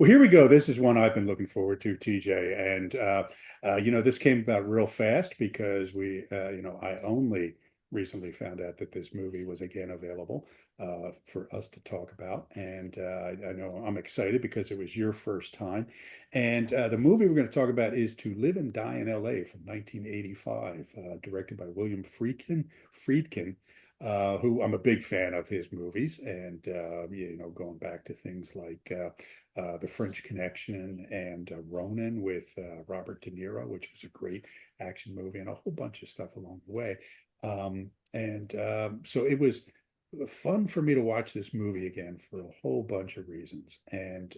Well, here we go. This is one I've been looking forward to, TJ. And this came about real fast because I only recently found out that this movie was again available for us to talk about. And I know I'm excited because it was your first time. And the movie we're going to talk about is To Live and Die in L.A. from 1985, directed by William Friedken, who I'm a big fan of his movies, and going back to things like The French Connection and Ronin with Robert De Niro, which was a great action movie, and a whole bunch of stuff along the way. So it was fun for me to watch this movie again for a whole bunch of reasons. And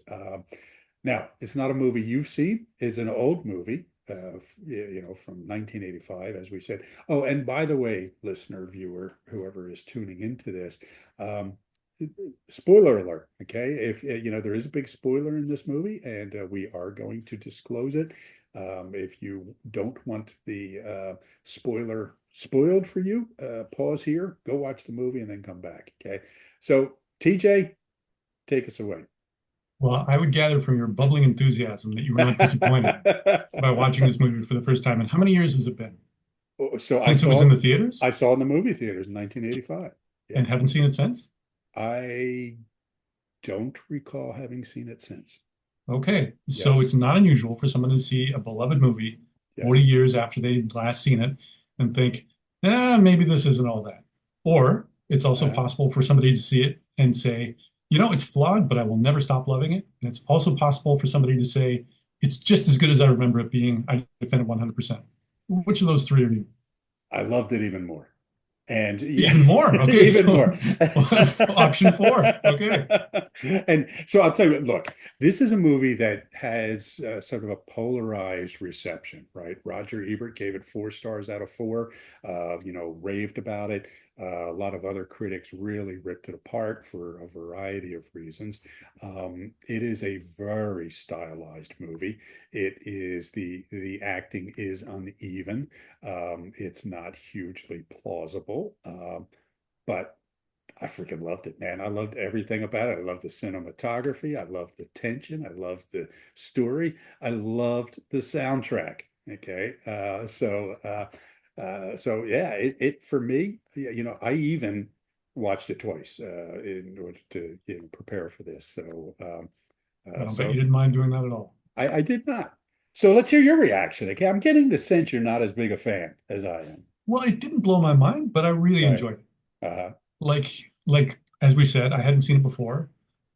now it's not a movie you've seen; it's an old movie. From 1985, as we said. Oh, and by the way, listener, viewer, whoever is tuning into this, um, spoiler alert. Okay, if there is a big spoiler in this movie, and we are going to disclose it. If you don't want the spoiler spoiled for you, pause here, go watch the movie, and then come back. Okay, so TJ, take us away. Well, I would gather from your bubbling enthusiasm that you were not disappointed by watching this movie for the first time. And how many years has it been So since it was in the theaters? I saw it in the movie theaters in 1985. Yeah. And haven't seen it since? I don't recall having seen it since. Okay. So Yes, it's not unusual for someone to see a beloved movie 40 yes. years after they'd last seen it and think, maybe this isn't all that. Or it's also Uh, possible for somebody to see it and say, it's flawed, but I will never stop loving it. And it's also possible for somebody to say, it's just as good as I remember it being. I defend it 100%. Which of those three are you? I loved it even more. And yeah, Even more. Okay, even so more. option four. Okay. And so I'll tell you, look, this is a movie that has sort of a polarized reception, right? Roger Ebert gave it 4 stars out of 4, raved about it. A lot of other critics really ripped it apart for a variety of reasons. It is a very stylized movie. The acting is uneven. It's not hugely plausible, but I freaking loved it, man. I loved everything about it. I loved the cinematography. I loved the tension. I loved the story. I loved the soundtrack. Okay. So yeah, it for me, I even watched it twice in order to, prepare for this. I don't bet you So didn't mind doing that at all. I did not. So let's hear your reaction. Okay. I'm getting the sense you're not as big a fan as I am. Well, it didn't blow my mind, but I really Right. enjoyed it. Uh-huh. Like as we said, I hadn't seen it before.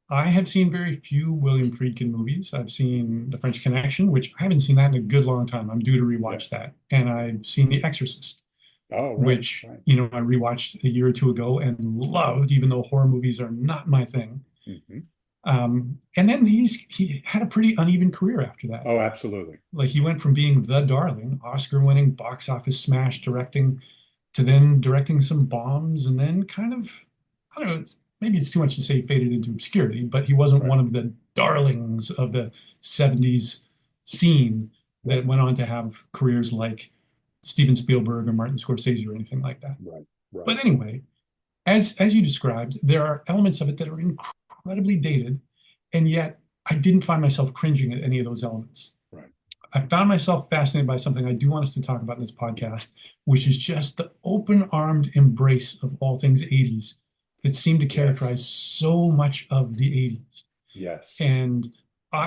I have seen very few William Friedkin movies. I've seen The French Connection, which I haven't seen that in a good long time. I'm due to Yeah. rewatch that. And I've seen The Exorcist, Oh, right. which, Right. I rewatched a year or two ago and loved, even though horror movies are not my thing. Hmm. And then he had a pretty uneven career after that. Oh, absolutely. Like he went from being the darling, Oscar-winning, box office smash directing, to then directing some bombs, and then kind of, I don't know, maybe it's too much to say faded into obscurity, but he wasn't Right. one of the darlings of the 70s scene that Right. went on to have careers like Steven Spielberg or Martin Scorsese or anything like that. Right. Right. But anyway, as you described, there are elements of it that are incredibly dated, and yet I didn't find myself cringing at any of those elements. Right. I found myself fascinated by something I do want us to talk about in this podcast, which is just the open-armed embrace of all things 80s that seemed to Yes. characterize so much of the 80s. Yes. And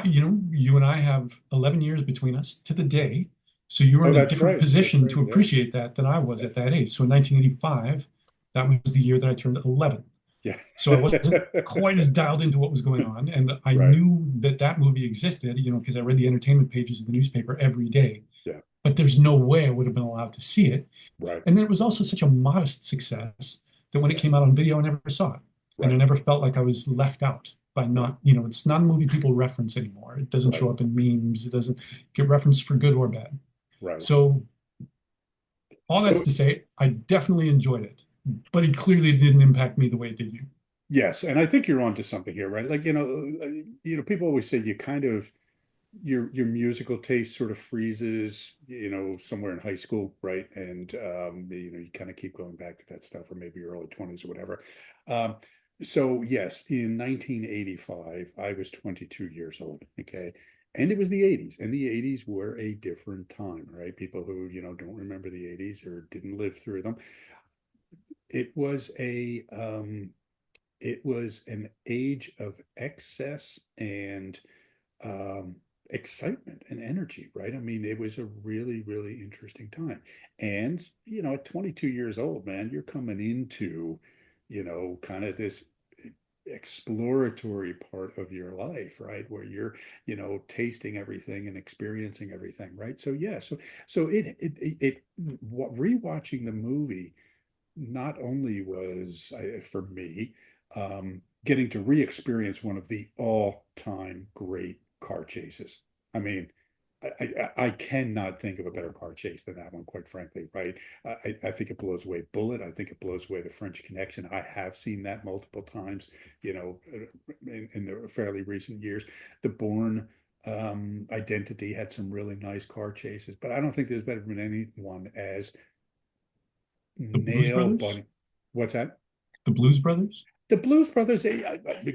you and I have 11 years between us to the day. So you were Oh, in a that's different right. That's position right. to Yeah. appreciate that than I was Yes. at that age. So in 1985, that was the year that I turned 11. Yeah. So I wasn't quite as dialed into what was going on. And I Right. knew that that movie existed, because I read the entertainment pages of the newspaper every day. Yeah. But there's no way I would have been allowed to see it. Right. And then it was also such a modest success that when it came Yes. out on video, I never saw it. And I Right. never felt like I was left out by Right. not, it's not a movie people reference anymore. It doesn't Right. show up in memes. It doesn't get referenced for good or bad. Right. So all that's So to say, I definitely enjoyed it, but it clearly didn't impact me the way it did you. yes, and I think you're onto something here, right? Like, people always say you kind of your musical taste sort of freezes, somewhere in high school, right? And you kind of keep going back to that stuff, or maybe your early 20s or whatever. Um, So yes, in 1985, I was 22 years old. Okay. And it was the 80s, and the 80s were a different time, right? People who, don't remember the 80s or didn't live through them. It was it was an age of excess and um, excitement and energy, right? I mean, it was a really, really interesting time. And, at 22 years old, man, you're coming into, kind of this exploratory part of your life, right? Where you're, tasting everything and experiencing everything, right? So yeah, so rewatching the movie not only was for me getting to re-experience one of the all-time great car chases. I mean, I cannot think of a better car chase than that one, quite frankly, right? I think it blows away Bullet. I think it blows away the French Connection. I have seen that multiple times, in the fairly recent years. The Bourne Identity had some really nice car chases, but I don't think there's ever been anyone as The Blues nail Brothers? bunny. What's that? The Blues Brothers? The Blues Brothers,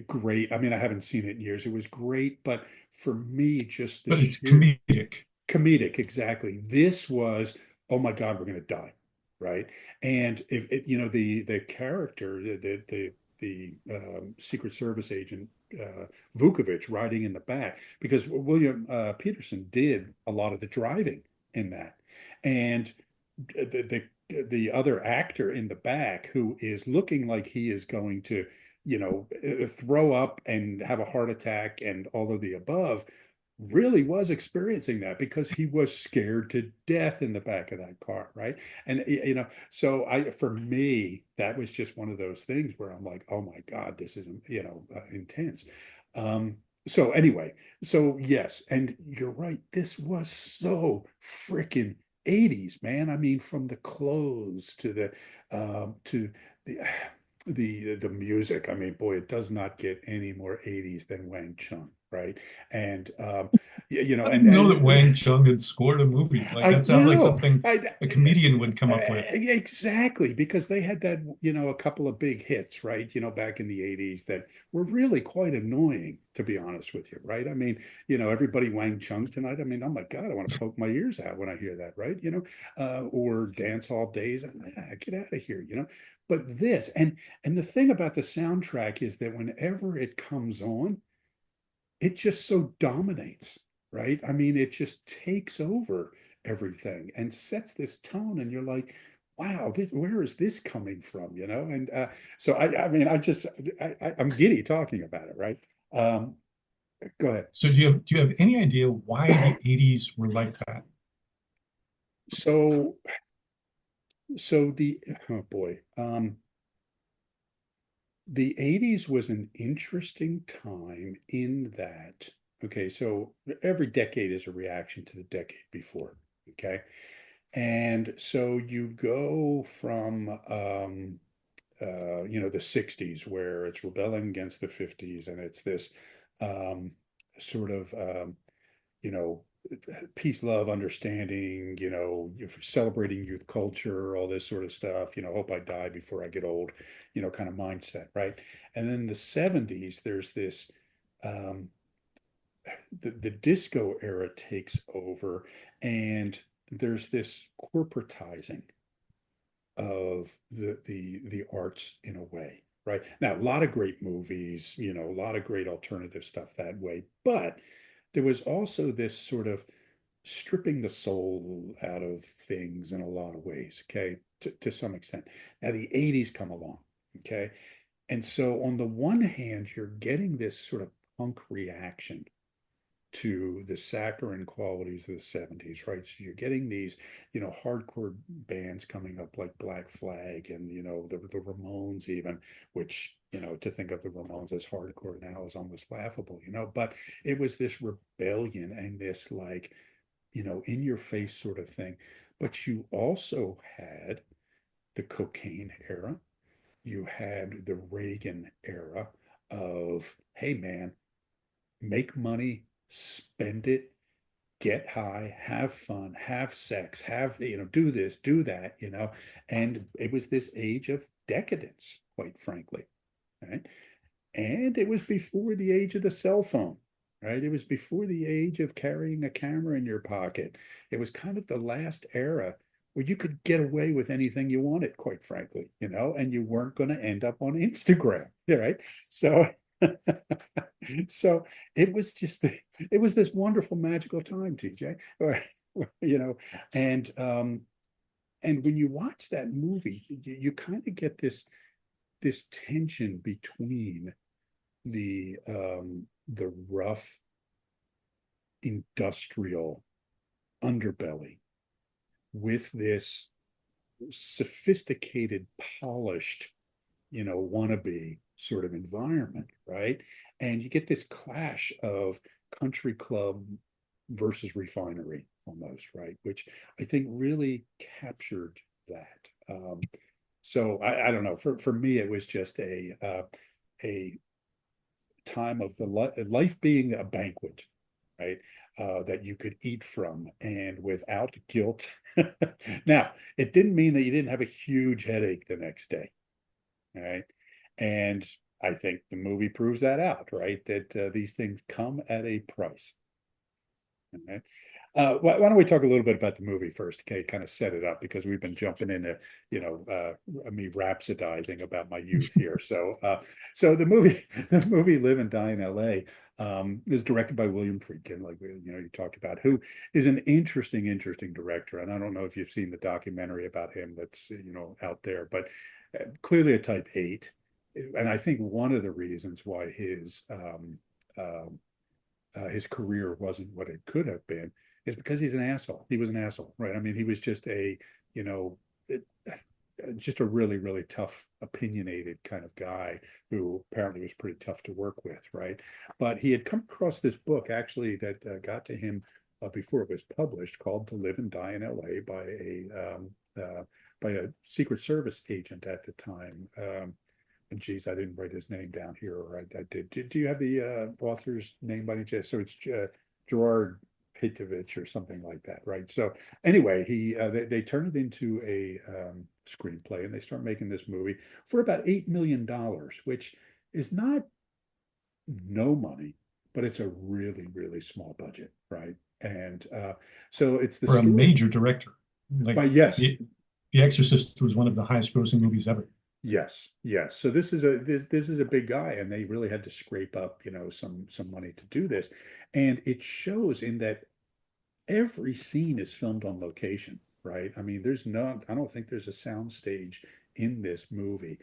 great. I mean, I haven't seen it in years. It was great, but for me, just the But it's sheer comedic. comedic, exactly. This was, oh my God, we're going to die, right? And if it, the character, the Secret Service agent Vukovich riding in the back, because William Peterson did a lot of the driving in that, and the other actor in the back who is looking like he is going to, throw up and have a heart attack and all of the above really was experiencing that because he was scared to death in the back of that car, right? And so for me, that was just one of those things where I'm like, oh my God, this is intense. Um, so anyway, so yes, and you're right, this was so freaking 80s, man. I mean, from the clothes to to the the music. I mean, boy, it does not get any more 80s than Wang Chung, right? And I didn't know that and Wang Chung had scored a movie. Like I that sounds like know. something I a comedian would come up with. exactly because they had that, a couple of big hits, right? Back in the 80s that were really quite annoying, to be honest with you, right? I mean, everybody Wang Chung tonight. I mean, oh my God, I want to poke my ears out when I hear that, right? Or Dance Hall Days. Get out of here, But this and the thing about the soundtrack is that whenever it comes on, it just so dominates, right? I mean, it just takes over everything and sets this tone, and you're like, wow, where is this coming from? And so I mean, I'm giddy talking about it, right? Um, Go ahead. So do you have any idea why the 80s were like that? So oh boy, the 80s was an interesting time in that, okay, so every decade is a reaction to the decade before, okay? And so you go from the 60s where it's rebelling against the 50s and it's this um, sort of you know peace, love, understanding, you're celebrating youth culture, all this sort of stuff, hope I die before I get old, kind of mindset, right? And then the 70s, there's this um, the disco era takes over, and there's this corporatizing of the arts in a way, right? Now, a lot of great movies, a lot of great alternative stuff that way, but there was also this sort of stripping the soul out of things in a lot of ways, okay, to some extent. Now, the 80s come along, okay? And so on the one hand, you're getting this sort of punk reaction to the saccharine qualities of the 70s, right? So you're getting these, hardcore bands coming up like Black Flag and, the Ramones even, which, to think of the Ramones as hardcore now is almost laughable, but it was this rebellion and this like, in your face sort of thing. But you also had the cocaine era. You had the Reagan era of, hey man, make money, spend it, get high, have fun, have sex, do this, do that, and it was this age of decadence, quite frankly. right? And it was before the age of the cell phone, right? It was before the age of carrying a camera in your pocket. It was kind of the last era where you could get away with anything you wanted, quite frankly, and you weren't going to end up on Instagram, right? So, so it was this wonderful, magical time, TJ, you know, and and when you watch that movie, you kind of get this tension between the rough industrial underbelly with this sophisticated, polished, wannabe sort of environment, right? And you get this clash of country club versus refinery almost, right? Which I think really captured that. So I don't know. For me, it was just a time of the life being a banquet, right? That you could eat from and without guilt. Now, it didn't mean that you didn't have a huge headache the next day, right? And I think the movie proves that out, right? That these things come at a price. Okay. Why don't we talk a little bit about the movie first, okay? Kind of set it up because we've been jumping into, me rhapsodizing about my youth here. So the movie, the movie Live and Die in L.A. Is directed by William Friedken, like you talked about, who is an interesting director. And I don't know if you've seen the documentary about him that's out there, but clearly a type 8. And I think one of the reasons why his career wasn't what it could have been is because he's an asshole. He was an asshole, right? I mean, he was just you know, it, just a really tough, opinionated kind of guy who apparently was pretty tough to work with, right? But he had come across this book actually that got to him before it was published, called "To Live and Die in L.A." By a Secret Service agent at the time. And geez, I didn't write his name down here, or I did. Do you have the author's name by any chance? So it's Gerard Pitovich or something like that, right? So anyway, they turn it into a screenplay, and they start making this movie for about $8 million, which is not no money, but it's a really small budget, right? And so it's the For a story. major director. Like But yes, The Exorcist was one of the highest grossing movies ever. yes. So this is a big guy, and they really had to scrape up, some money to do this. And it shows in that every scene is filmed on location, right? I mean, I don't think there's a sound stage in this movie.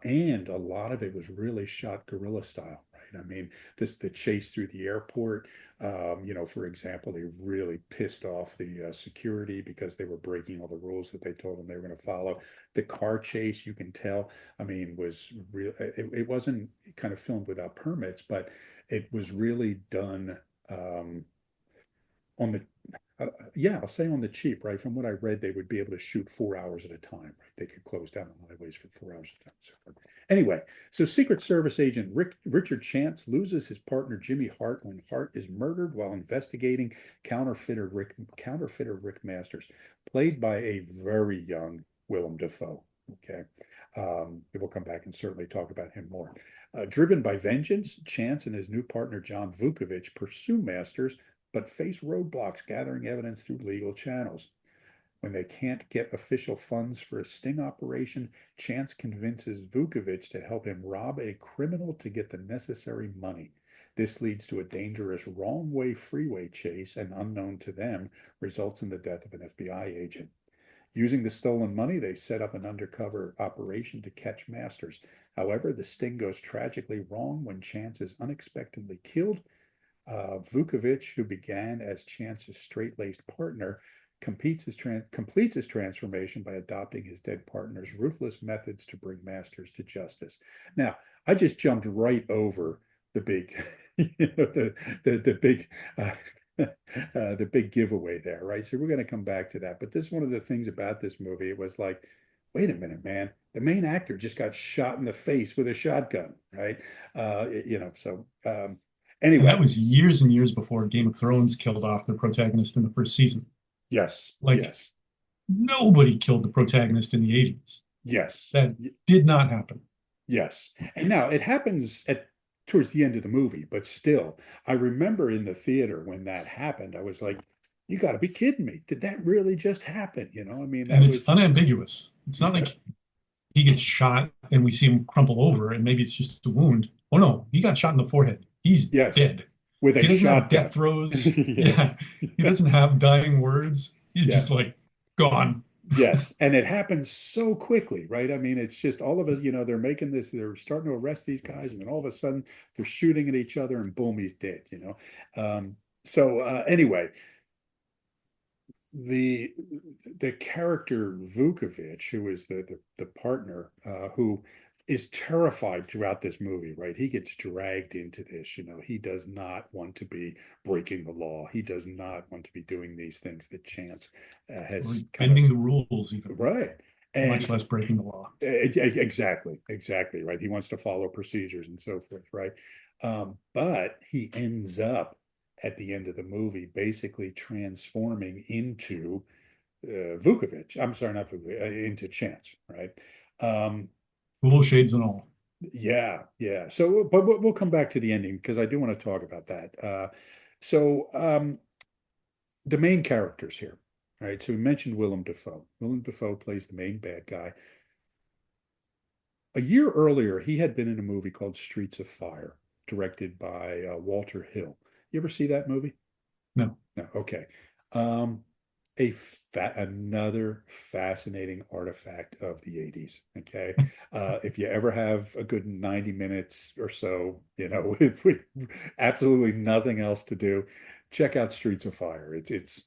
And a lot of it was really shot guerrilla style, right? I mean, the chase through the airport, for example, they really pissed off the security because they were breaking all the rules that they told them they were going to follow. The car chase, you can tell, I mean, was real. It wasn't kind of filmed without permits, but it was really done on the yeah, I'll say on the cheap, right? From what I read, they would be able to shoot 4 hours at a time, right? They could close down the highways for 4 hours at a time. So anyway, so Secret Service agent Richard Chance loses his partner Jimmy Hart when Hart is murdered while investigating counterfeiter Rick Masters, played by a very young Willem Dafoe. Okay, we'll come back and certainly talk about him more. Driven by vengeance, Chance and his new partner John Vukovich pursue Masters but face roadblocks gathering evidence through legal channels. When they can't get official funds for a sting operation, Chance convinces Vukovich to help him rob a criminal to get the necessary money. This leads to a dangerous wrong-way freeway chase and, unknown to them, results in the death of an FBI agent. Using the stolen money, they set up an undercover operation to catch Masters. However, the sting goes tragically wrong when Chance is unexpectedly killed. Vukovich, who began as Chance's straight-laced partner, completes his transformation by adopting his dead partner's ruthless methods to bring Masters to justice. Now, I just jumped right over the big, the big, the big giveaway there, right? So we're going to come back to that. But this is one of the things about this movie. It was like, wait a minute, man. The main actor just got shot in the face with a shotgun, right? So And that anyway, was years and years before Game of Thrones killed off their protagonist in the first season. yes, Like nobody killed the protagonist in the 80s. yes. That did not happen. Yes. And now it happens at towards the end of the movie, but still, I remember in the theater when that happened, I was like, you got to be kidding me. Did that really just happen? I mean, And that it's was, unambiguous. It's not yeah, like he gets shot and we see him crumple over and maybe it's just a wound. Oh no, he got shot in the forehead. He's yes, dead. with a He doesn't have shotgun. death throes. Yes. Yeah, he doesn't have dying words. He's Yeah. just like gone. Yes. And it happens so quickly, right? I mean, it's just all of us, they're making this, they're starting to arrest these guys, and then all of a sudden they're shooting at each other and boom, he's dead. Anyway, the the character Vukovich, who is the partner, who is terrified throughout this movie, right? He gets dragged into this. He does not want to be breaking the law. He does not want to be doing these things that Chance Or has kind of bending the rules even, right. much And less breaking the law. exactly, right. He wants to follow procedures and so forth, right? But he ends up at the end of the movie basically transforming into Vukovic. I'm sorry, not Vukovic, into Chance, right? Um, Cool shades and all. yeah, yeah. So, but we'll come back to the ending because I do want to talk about that. So, the main characters here, right? So we mentioned Willem Dafoe. Willem Dafoe plays the main bad guy. A year earlier, he had been in a movie called Streets of Fire, directed by Walter Hill. You ever see that movie? No. No. Okay. Um, another fascinating artifact of the 80s. Okay. If you ever have a good 90 minutes or so, with absolutely nothing else to do, check out Streets of Fire. It's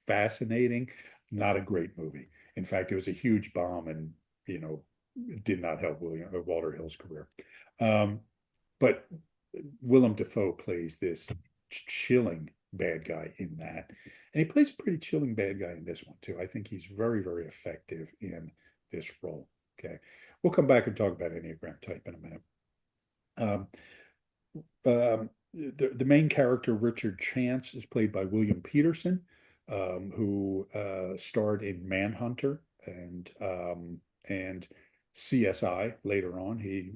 fascinating, not a great movie. In fact, it was a huge bomb and, did not help Walter Hill's career. Um, but Willem Dafoe plays this chilling bad guy in that. And he plays a pretty chilling bad guy in this one too. I think he's very, very effective in this role. Okay. We'll come back and talk about Enneagram type in a minute. Um, the main character, Richard Chance, is played by William Peterson, who starred in Manhunter and CSI later on. He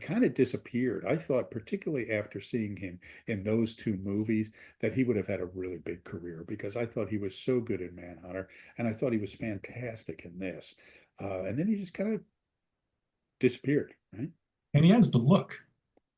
kind of disappeared. I thought, particularly after seeing him in those two movies, that he would have had a really big career because I thought he was so good in Manhunter and I thought he was fantastic in this. And then he just kind of disappeared, right? And he has the look.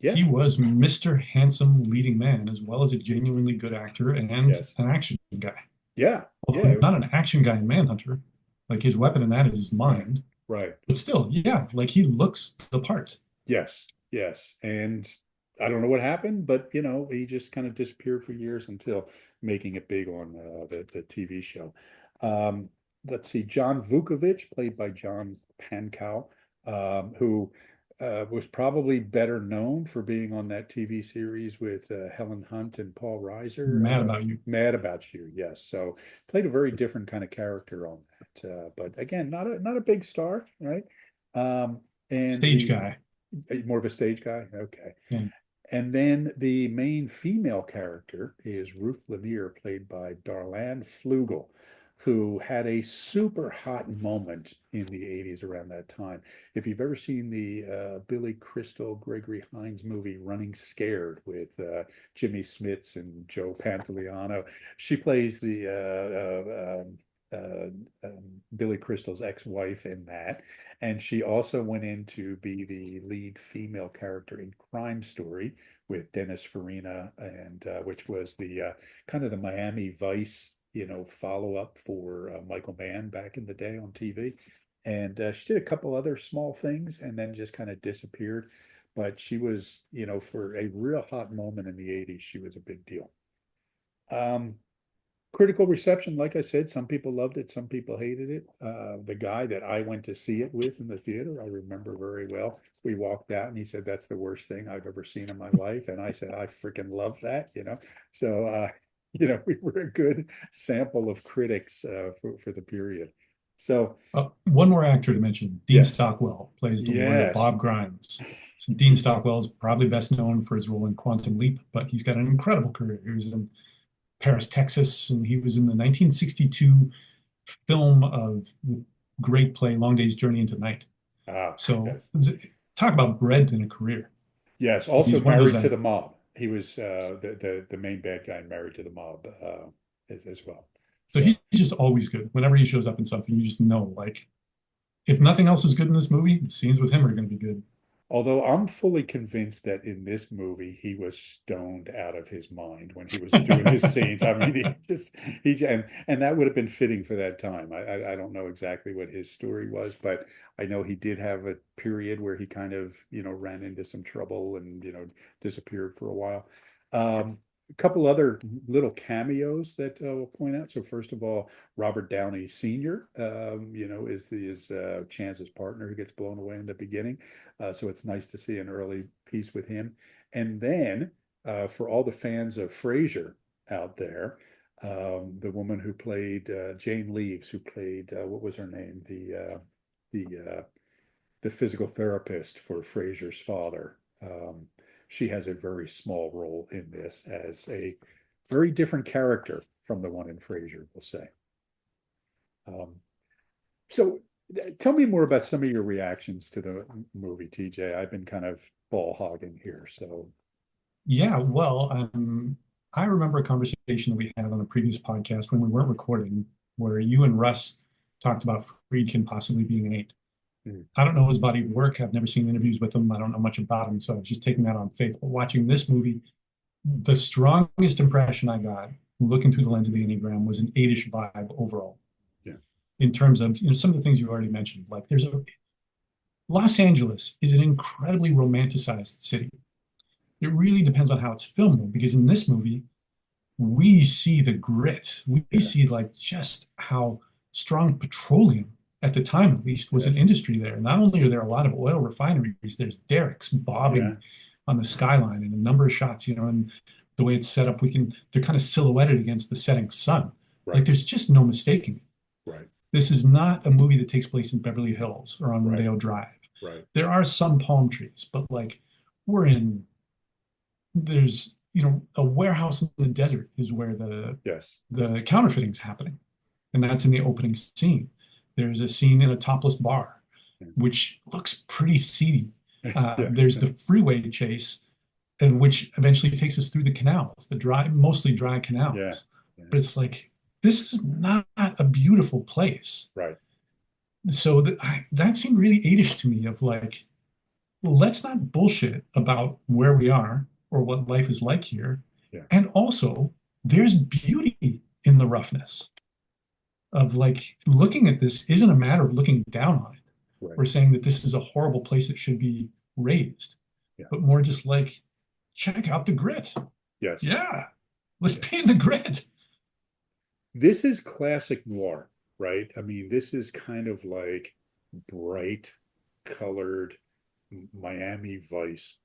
Yeah. He was Mr. Handsome leading man, as well as a genuinely good actor and Yes. an action guy. Yeah. Although Yeah. not an action guy in Manhunter. Like his weapon in that is his Right. mind. Right. But still, yeah, like he looks the part. Yes, yes. And I don't know what happened, but he just kind of disappeared for years until making it big on the TV show. Um, let's see, John Vukovic, played by John Pankow, who was probably better known for being on that TV series with Helen Hunt and Paul Mad Reiser, about you. Mad About You. Yes, so played a very different kind of character on that. But again, not a big star, right? And Stage the guy. more of a stage guy? Okay. Yeah. And then the main female character is Ruth Lanier, played by Darlene Flugel, who had a super hot moment in the 80s around that time. If you've ever seen the Billy Crystal, Gregory Hines movie Running Scared with Jimmy Smits and Joe Pantoliano, she plays the Billy Crystal's ex-wife in that. And she also went in to be the lead female character in Crime Story with Dennis Farina, and which was the kind of the Miami Vice, follow up for Michael Mann back in the day on TV. And she did a couple other small things and then just kind of disappeared. But she was, for a real hot moment in the 80s, she was a big deal. Um, Critical reception, like I said, some people loved it, some people hated it. The guy that I went to see it with in the theater, I remember very well. We walked out and he said, "That's the worst thing I've ever seen in my life." And I said, "I freaking love that." So, we were a good sample of critics for the period. So, One more actor to mention, Dean yes, Stockwell plays the lawyer yes. Bob Grimes. So Dean Stockwell is probably best known for his role in Quantum Leap, but he's got an incredible career. He was in Paris, Texas, and he was in the 1962 film of the great play Long Day's Journey into Night. Ah, So yes. talk about bread in a career. Yes, also He's one of those married to the mob. He was the main bad guy married to the mob as well. so So. he's just always good. Whenever he shows up in something, you just know, like, if nothing else is good in this movie, the scenes with him are going to be good. Although I'm fully convinced that in this movie he was stoned out of his mind when he was doing his scenes. I mean, and that would have been fitting for that time. I don't know exactly what his story was, but I know he did have a period where he kind of ran into some trouble and disappeared for a while. A couple other little cameos that we'll point out. So first of all, Robert Downey Sr. Is Chance's partner who gets blown away in the beginning. So it's nice to see an early piece with him. And then for all the fans of Frasier out there, the woman who played Jane Leeves, who played what was her name, the the physical therapist for Frasier's father. She has a very small role in this as a very different character from the one in Frasier, we'll say. Um, so tell me more about some of your reactions to the movie, TJ. I've been kind of ball hogging here. So Yeah, well, I remember a conversation that we had on a previous podcast when we weren't recording, where you and Russ talked about Friedkin possibly being an eight. mm, I don't know his body of work. I've never seen interviews with him. I don't know much about him, so I was just taking that on faith. But watching this movie, the strongest impression I got looking through the lens of the Enneagram was an eight-ish vibe overall. yeah, In terms of some of the things you already mentioned, like there's a Los Angeles is an incredibly romanticized city. It really depends on how it's filmed, because in this movie, we see the grit. We yeah, see like just how strong petroleum, at the time at least, was an yes, industry there. Not only are there a lot of oil refineries, there's derricks yeah, bobbing on the skyline in a number of shots, and the way it's set up, they're kind of silhouetted against the setting sun. Like right, there's just no mistaking it. right, This is not a movie that takes place in Beverly Hills or on right, Rodeo Drive. right, There are some palm trees, but like we're in there's a warehouse in the desert is where yes, the counterfeiting's happening, and that's in the opening scene. There's a scene in a topless bar, which looks pretty seedy. yeah, There's the freeway chase, and which eventually takes us through the canals, the mostly dry yeah, canals. yeah, But it's like this is not a beautiful place. right, So that seemed really eightish to me. Of like, well, let's not bullshit about where we are or what life is like here. yeah, And also, there's beauty in the roughness of like looking at this isn't a matter of looking down on it. right, We're saying that this is a horrible place that should be raised, yeah, but more just like, check out the grit. yes, Yeah, let's yes. paint the grit. This is classic noir, right? I mean, this is kind of like bright colored Miami Vice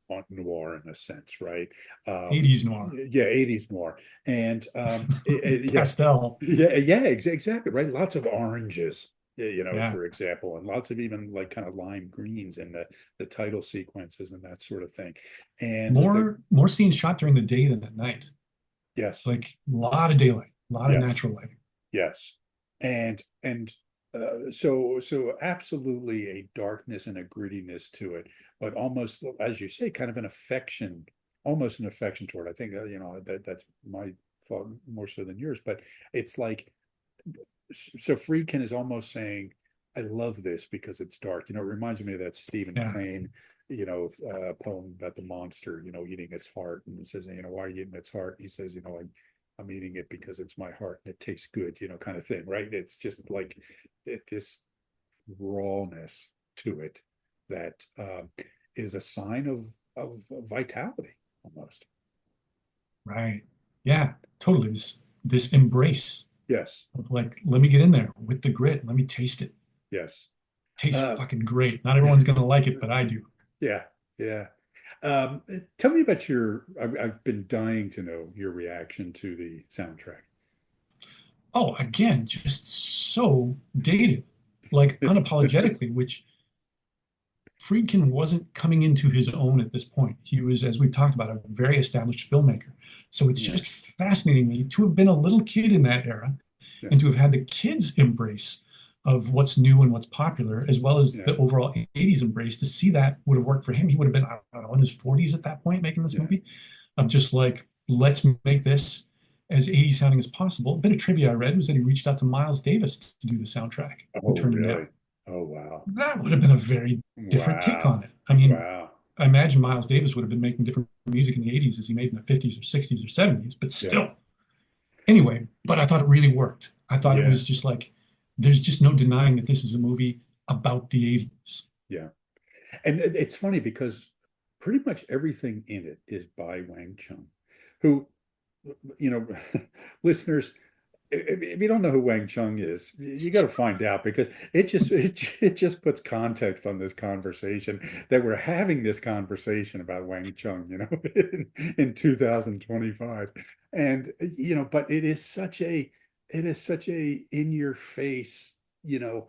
on noir in a sense, right? 80s noir, Yeah, 80s noir. And yeah, pastel. yeah, exactly, right? Lots of oranges, Yeah, for example, and lots of even like kind of lime greens in the title sequences and that sort of thing. And more scenes shot during the day than at night. yes, Like a lot of daylight, a lot of yes, natural lighting. yes. And so absolutely a darkness and a grittiness to it, but almost, as you say, kind of an affection, almost an affection toward it. I think that's my thought more so than yours, but it's like, so Friedkin is almost saying, I love this because it's dark. It reminds me of that Stephen Yeah. Crane, poem about the monster, eating its heart. And it says, why are you eating its heart? He says, I'm eating it because it's my heart and it tastes good, kind of thing, right? It's just like this rawness to it that is a sign of vitality almost. Right. Yeah, totally. This embrace Yes, of like, let me get in there with the grit. Let me taste it. yes. Tastes Uh, fucking great. Not everyone's gonna like it, but I do. yeah, yeah. Tell me about I've been dying to know your reaction to the soundtrack. Oh, again, just so dated, like unapologetically, which Friedkin wasn't coming into his own at this point. He was, as we've talked about, a very established filmmaker. So it's Yeah, just fascinating me to have been a little kid in that era yeah, and to have had the kids embrace. of what's new and what's popular, as well as Yeah. the overall 80s embrace. To see that would have worked for him. He would have been, I don't know, in his 40s at that point making this Yeah. movie, of just like, let's make this as 80s sounding as possible. A bit of trivia I read was that he reached out to Miles Davis to do the soundtrack and Oh, turned him down. really? Oh, wow. That would have been a very different take Wow. on it. I mean, Wow. I imagine Miles Davis would have been making different music in the 80s as he made in the 50s or 60s or 70s, but Yeah. still. Anyway, but I thought it really worked. I thought it Yeah. was just like, there's just no denying that this is a movie about the 80s. Yeah. And it's funny because pretty much everything in it is by Wang Chung, who, you know, listeners, if you don't know who Wang Chung is, you got to find out because it just puts context on this conversation that we're having this conversation about Wang Chung, in 2025. And but it is such a in your face, you know,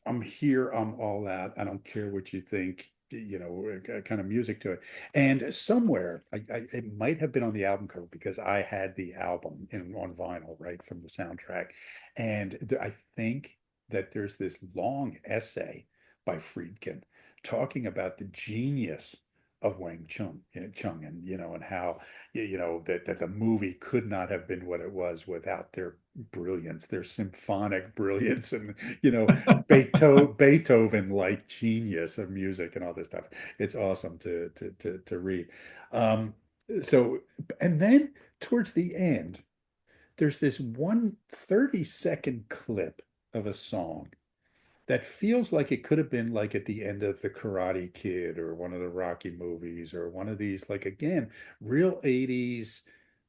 I'm here, I'm all out. I don't care what you think, kind of music to it. And somewhere, it might have been on the album cover because I had the album on vinyl, right, from the soundtrack. And I think that there's this long essay by Friedken talking about the genius of Wang Chung, and and how that the movie could not have been what it was without their brilliance, their symphonic brilliance, and Beethoven like genius of music and all this stuff. It's awesome to read. Um, so and then towards the end, there's this 1 30-second clip of a song that feels like it could have been like at the end of the Karate Kid or one of the Rocky movies or one of these, like, again, real 80s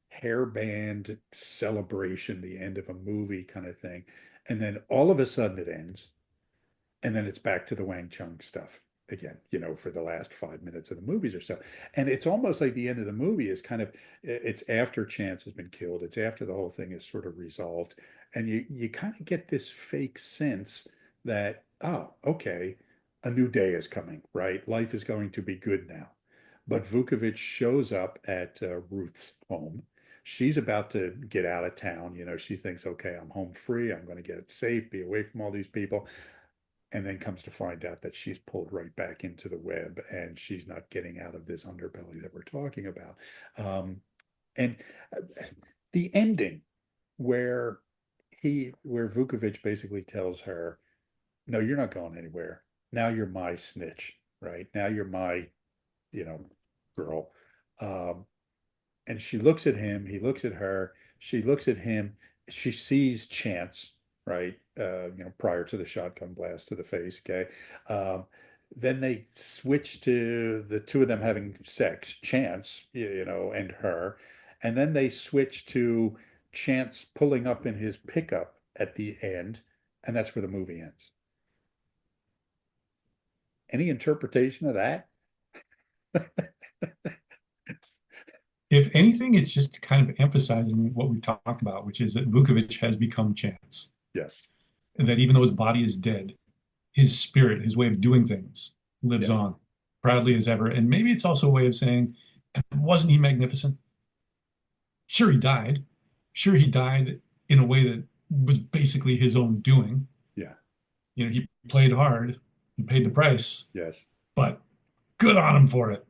hair band celebration, the end of a movie kind of thing. And then all of a sudden it ends. And then it's back to the Wang Chung stuff again, for the last 5 minutes of the movies or so. And it's almost like the end of the movie is kind of, it's after Chance has been killed. It's after the whole thing is sort of resolved. And you kind of get this fake sense that, oh, okay, a new day is coming, right? Life is going to be good now. But Vukovich shows up at Ruth's home. She's about to get out of town. She thinks, okay, I'm home free. I'm going to get safe, be away from all these people, and then comes to find out that she's pulled right back into the web and she's not getting out of this underbelly that we're talking about. And the ending where where Vukovich basically tells her, no, you're not going anywhere. Now you're my snitch, right? Now you're my, you know, girl. Um, and she looks at him, he looks at her, she looks at him, she sees Chance, right? Prior to the shotgun blast to the face. Okay. Then they switch to the two of them having sex, Chance, and her. And then they switch to Chance pulling up in his pickup at the end, and that's where the movie ends. Any interpretation of that? If anything, it's just kind of emphasizing what we talked about, which is that Vukovic has become Chance. Yes. And that even though his body is dead, his spirit, his way of doing things lives Yes. on proudly as ever. And maybe it's also a way of saying, wasn't he magnificent? Sure, he died. Sure, he died in a way that was basically his own doing. Yeah. He played hard, he paid the price, Yes. but good on him for it.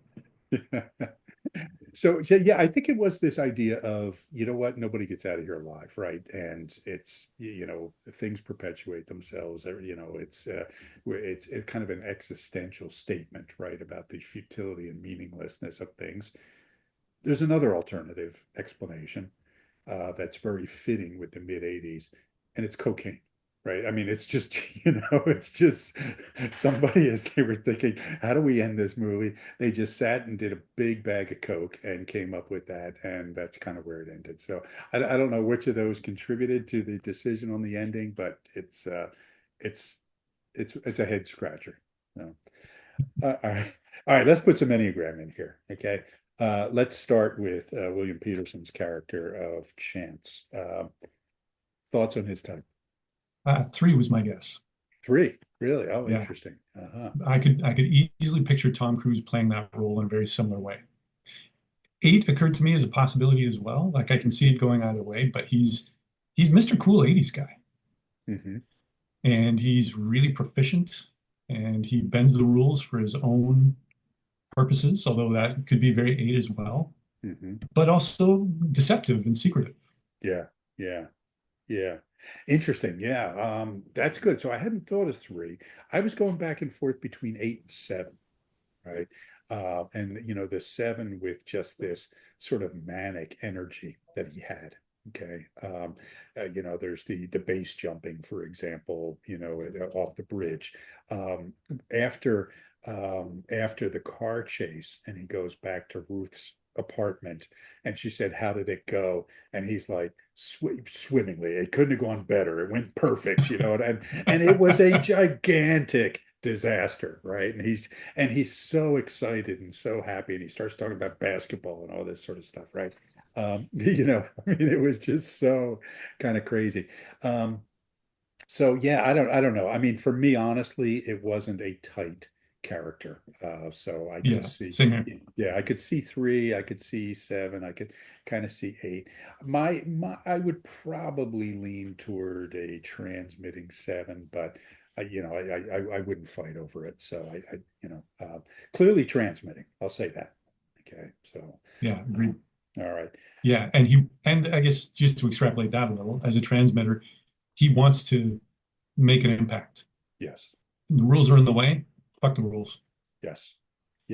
So yeah, I think it was this idea of, what, nobody gets out of here alive, right? And it's, things perpetuate themselves. It's kind of an existential statement, right, about the futility and meaninglessness of things. There's another alternative explanation that's very fitting with the mid 80s, and it's cocaine. Right. I mean, it's just, it's just somebody, as they were thinking, how do we end this movie? They just sat and did a big bag of Coke and came up with that. And that's kind of where it ended. So I don't know which of those contributed to the decision on the ending, but it's, it's a head scratcher. So, all right. All right. Let's put some Enneagram in here. Okay. Let's start with William Peterson's character of Chance. Thoughts on his type? 3 was my guess. Three, really? Oh, Yeah, interesting. Uh-huh. I could easily picture Tom Cruise playing that role in a very similar way. 8 occurred to me as a possibility as well. Like I can see it going either way, but he's Mr. Cool 80s guy. Hmm. and he's really proficient, and he bends the rules for his own purposes, although that could be very eight as well, Hmm. but also deceptive and secretive. Yeah, yeah, yeah. Interesting. Yeah, that's good. So I hadn't thought of three. I was going back and forth between eight and seven, right? And the seven with just this sort of manic energy that he had. Okay. There's the base jumping, for example, off the bridge. Um, after after the car chase, and he goes back to Ruth's apartment, and she said, "How did it go?" And he's like, swimmingly. It couldn't have gone better. It went perfect, and it was a gigantic disaster, right? And he's so excited and so happy, and he starts talking about basketball and all this sort of stuff, right? I mean, it was just so kind of crazy. Um, so yeah, I don't know. I mean, for me, honestly, it wasn't a tight character. So I could Yeah, see, same here. yeah, I could see three, I could see seven, I could kind of see eight. I would probably lean toward a transmitting seven, but I wouldn't fight over it. So clearly transmitting. I'll say that. Okay, so Yeah, uh, agreed. all right. Yeah, and I guess just to extrapolate that a little, as a transmitter, he wants to make an impact. Yes, The rules are in the way. Fuck the rules. yes,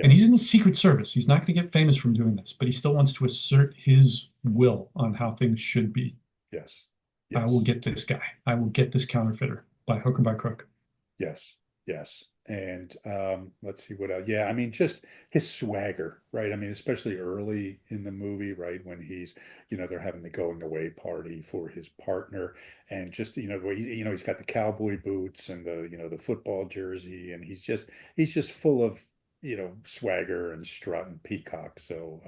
And he's yes, in the Secret Service. He's not going to get famous from doing this, but he still wants to assert his will on how things should be. yes, I will yes. get this guy. I will get this counterfeiter by hook or by crook. Yes, yes. And let's see what else. Yeah, I mean, just his swagger, right? I mean, especially early in the movie, right? When they're having the going away party for his partner, and just, he's got the cowboy boots and the football jersey, and he's just full of, swagger and strut and peacock. So,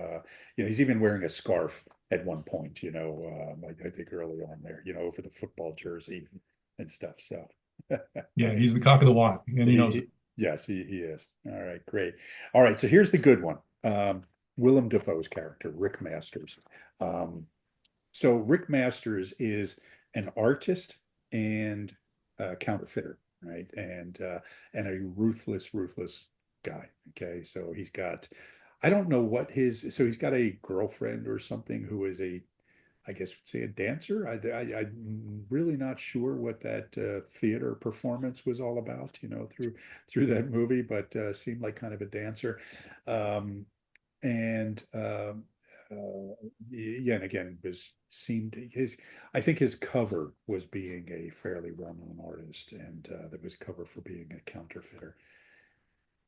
he's even wearing a scarf at one point, I think early on there, over the football jersey and stuff. So. Yeah, he's the cock of the walk, and he knows it. Yes, he is. All right, great. All right, so here's the good one. Willem Dafoe's character, Rick Masters. Um, so Rick Masters is an artist and a counterfeiter, right? And a ruthless, ruthless guy. Okay, so I don't know so he's got a girlfriend or something who is I guess would say a dancer. I'm really not sure what that theater performance was all about, through that movie, but seemed like kind of a dancer. Um, and yeah, and again, I think his cover was being a fairly well-known artist, and that was cover for being a counterfeiter.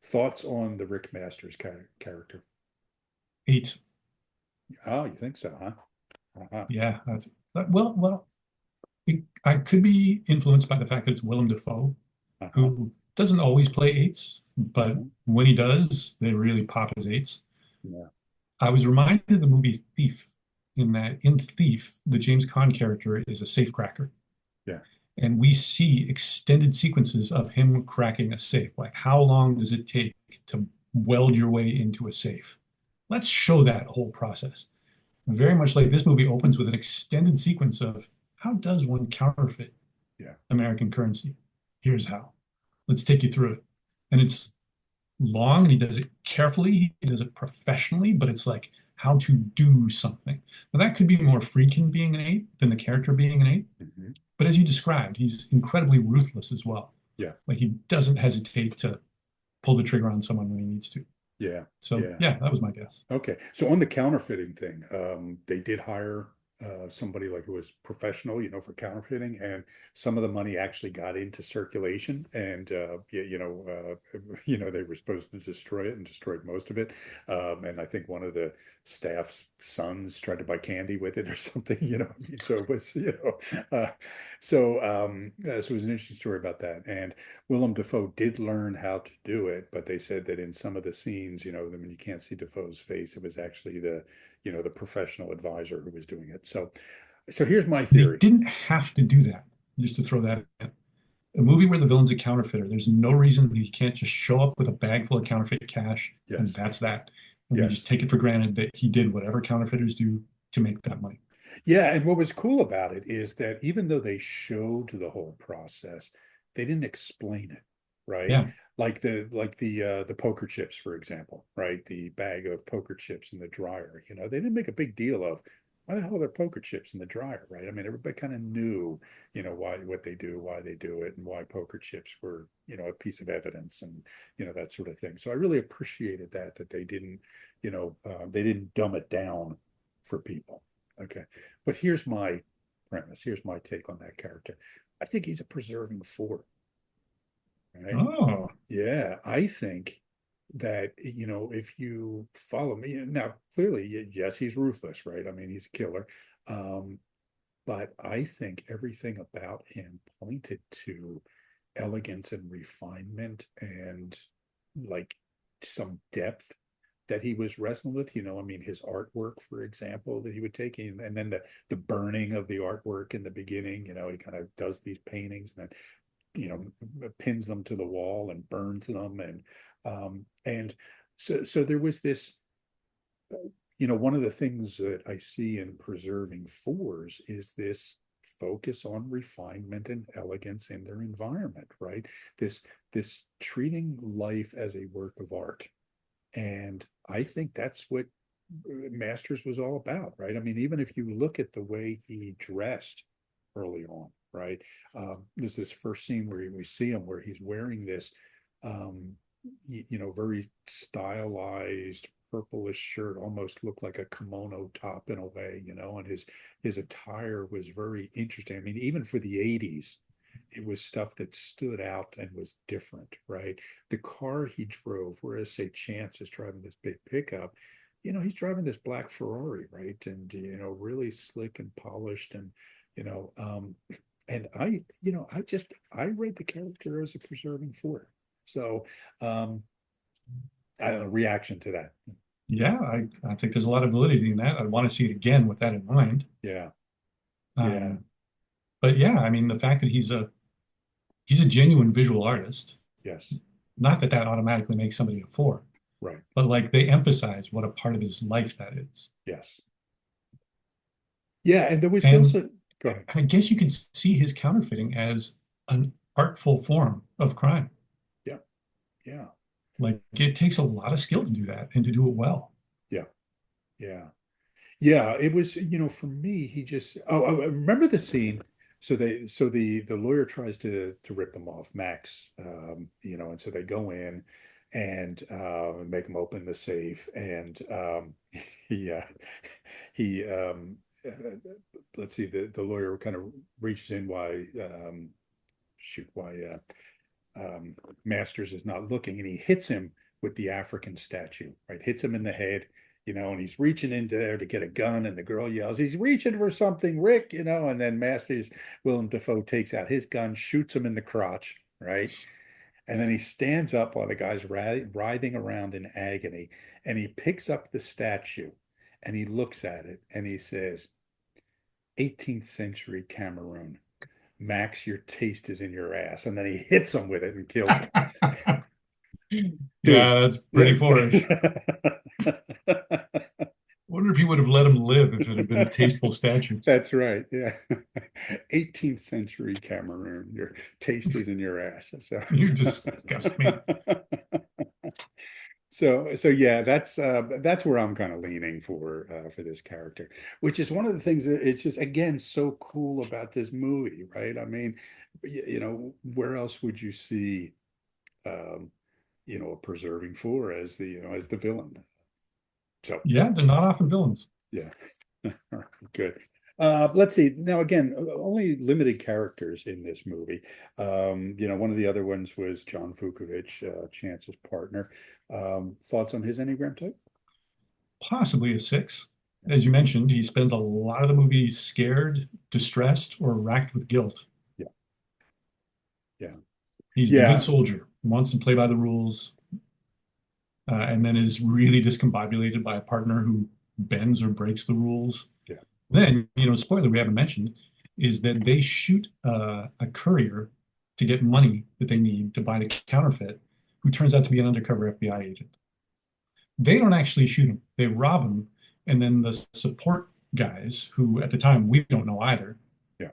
Thoughts on the Rick Masters character? Eight. Oh, you think so, huh? Uh-huh. Yeah, that's well. I could be influenced by the fact that it's Willem Dafoe, Uh-huh. who doesn't always play eights, but Uh-huh. when he does, they really pop as eights. Yeah. I was reminded of the movie Thief, in that in Thief, the James Caan character is a safecracker. Yeah. And we see extended sequences of him cracking a safe. Like, how long does it take to weld your way into a safe? Let's show that whole process. Very much like this movie opens with an extended sequence of how does one counterfeit Yeah. American currency? Here's how. Let's take you through it. And it's long and he does it carefully, he does it professionally, but it's like how to do something. Now, that could be more Friedkin being an eight than the character being an eight. Mhm. But as you described, he's incredibly ruthless as well. Yeah. Like he doesn't hesitate to pull the trigger on someone when he needs to. Yeah. So Yeah. yeah, that was my guess. Okay. So on the counterfeiting thing, they did hire somebody like who was professional, for counterfeiting, and some of the money actually got into circulation, and they were supposed to destroy it and destroyed most of it. And I think one of the staff's sons tried to buy candy with it or something, So it was, so it was an interesting story about that. And Willem Dafoe did learn how to do it, but they said that in some of the scenes, I mean, you can't see Dafoe's face. It was actually the professional advisor who was doing it. So here's my They theory. didn't have to do that, just to throw that in. A movie where the villain's a counterfeiter, there's no reason he can't just show up with a bag full of counterfeit cash, and Yes, that's that. And we just yes. take it for granted that he did whatever counterfeiters do to make that money. Yeah, and what was cool about it is that even though they showed the whole process, they didn't explain it, right? Yeah. Like the poker chips, for example, right? The bag of poker chips in the dryer. They didn't make a big deal of why the hell are there poker chips in the dryer, right? I mean, everybody kind of knew, why what they do, why they do it, and why poker chips were, a piece of evidence and that sort of thing. So I really appreciated that they didn't dumb it down for people. Okay, but here's my premise. Here's my take on that character. I think he's a preserving force, right? Oh, Yeah, I think that, if you follow me now, clearly, yes, he's ruthless, right? I mean, he's a killer. Um, but I think everything about him pointed to elegance and refinement and like some depth that he was wrestling with. I mean, his artwork, for example, that he would take in, and then the burning of the artwork in the beginning, he kind of does these paintings and then pins them to the wall and burns them, and so there was this. One of the things that I see in preserving fours is this focus on refinement and elegance in their environment, right? This treating life as a work of art, and I think that's what Masters was all about, right? I mean, even if you look at the way he dressed early on, right? There's this first scene where we see him where he's wearing this, um, very stylized purplish shirt, almost looked like a kimono top in a way, and his attire was very interesting. I mean, even for the 80s, it was stuff that stood out and was different, right? The car he drove, whereas say Chance is driving this big pickup, he's driving this black Ferrari, right? And really slick and polished, and you know, um, and I read the character as a preserving for. So I don't know, reaction to that. yeah. I think there's a lot of validity in that. I want to see it again with that in mind. Yeah, yeah, Um, but yeah, I mean, the fact that he's a genuine visual artist, yes, not that that automatically makes somebody a four, right, but like they emphasize what a part of his life that is. yes, yeah. And there was And also, go ahead. I guess you could see his counterfeiting as an artful form of crime. Yeah, yeah, Like it takes a lot of skill to do that and to do it well. yeah, yeah. Yeah, it was, for me, he just, I remember the scene. So the lawyer tries to rip them off, Max, and so they go in and make him open the safe, and he he let's see, the lawyer kind of reaches in why Masters is not looking, and he hits him with the African statue, right? Hits him in the head, and he's reaching into there to get a gun, and the girl yells, "He's reaching for something, Rick," and then Masters, Willem Dafoe takes out his gun, shoots him in the crotch, right? And then he stands up while the guy's writhing around in agony, and he picks up the statue and he looks at it and he says, 18th century Cameroon. Max, your taste is in your ass. And then he hits him with it and kills him. Dude. Yeah, that's pretty foolish. Wonder if he would have let him live if it had been a tasteful statue. That's right. Yeah. 18th century Cameroon. Your taste is in your ass. So You disgust me. so yeah, that's where I'm kind of leaning for this character, which is one of the things that it's just again so cool about this movie, right? I mean, where else would you see um, a preserving for as the villain? So Yeah, they're not often villains. yeah. All right, good. Let's see. Now, again, only limited characters in this movie. One of the other ones was John Vukovich, Chance's partner. Thoughts on his Enneagram type? Possibly a six. As you mentioned, he spends a lot of the movie scared, distressed, or racked with guilt. Yeah, yeah, He's the good yeah, soldier, wants to play by the rules, and then is really discombobulated by a partner who bends or breaks the rules. yeah, Then, spoiler we haven't mentioned is that they shoot a courier to get money that they need to buy the counterfeit, who turns out to be an undercover FBI agent. They don't actually shoot him; they rob him, and then the support guys, who at the time we don't know either, yeah,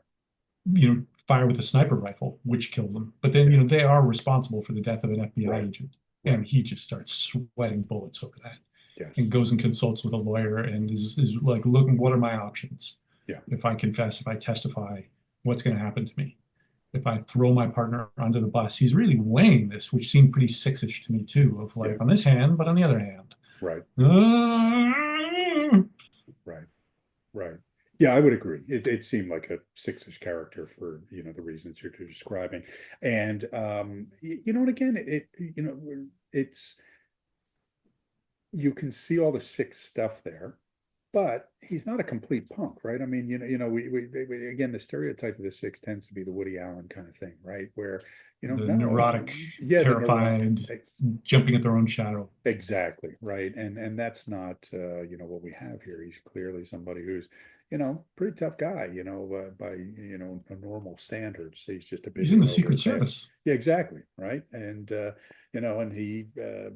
fire with a sniper rifle, which kills him. But then, Yeah. they are responsible for the death of an FBI Right. agent. Right. And he just starts sweating bullets over that and Yes. goes and consults with a lawyer and is like, looking, what are my options? Yeah. If I confess, if I testify, what's going to happen to me? If I throw my partner under the bus, he's really weighing this, which seemed pretty six-ish to me too, of Yeah. like on this hand, but on the other hand. Right. Uh, Right. Right. Yeah, I would agree. It seemed like a six-ish character for, the reasons you're describing. And and again, it's you can see all the six stuff there, but he's not a complete punk, right? I mean, again, the stereotype of the six tends to be the Woody Allen kind of thing, right? Where, the no, neurotic, yeah, the neurotic, terrified, jumping at their own shadow. exactly, right. And that's not, what we have here. He's clearly somebody who's, pretty tough guy, by, normal standards. He's just a bit He's in in the over Secret his head. Service. Yeah, exactly, right. And he,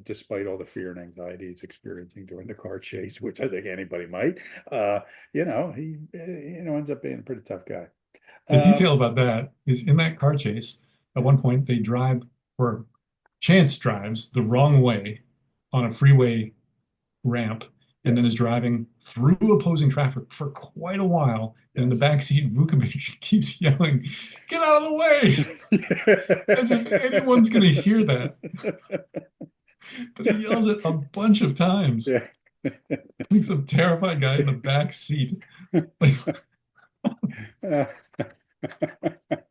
despite all the fear and anxiety he's experiencing during the car chase, which I think anybody might, he, ends up being a pretty tough guy. The Um, detail about that is in that car chase, at one point they drive, or Chance drives the wrong way on a freeway ramp and then is yes, driving through opposing traffic for quite a while. And in the yes. back seat, Vukovic keeps yelling, "Get out of the way!" as if anyone's going to hear that. But he yells it a bunch of times. Yeah. Like some terrified guy in the back seat. Like,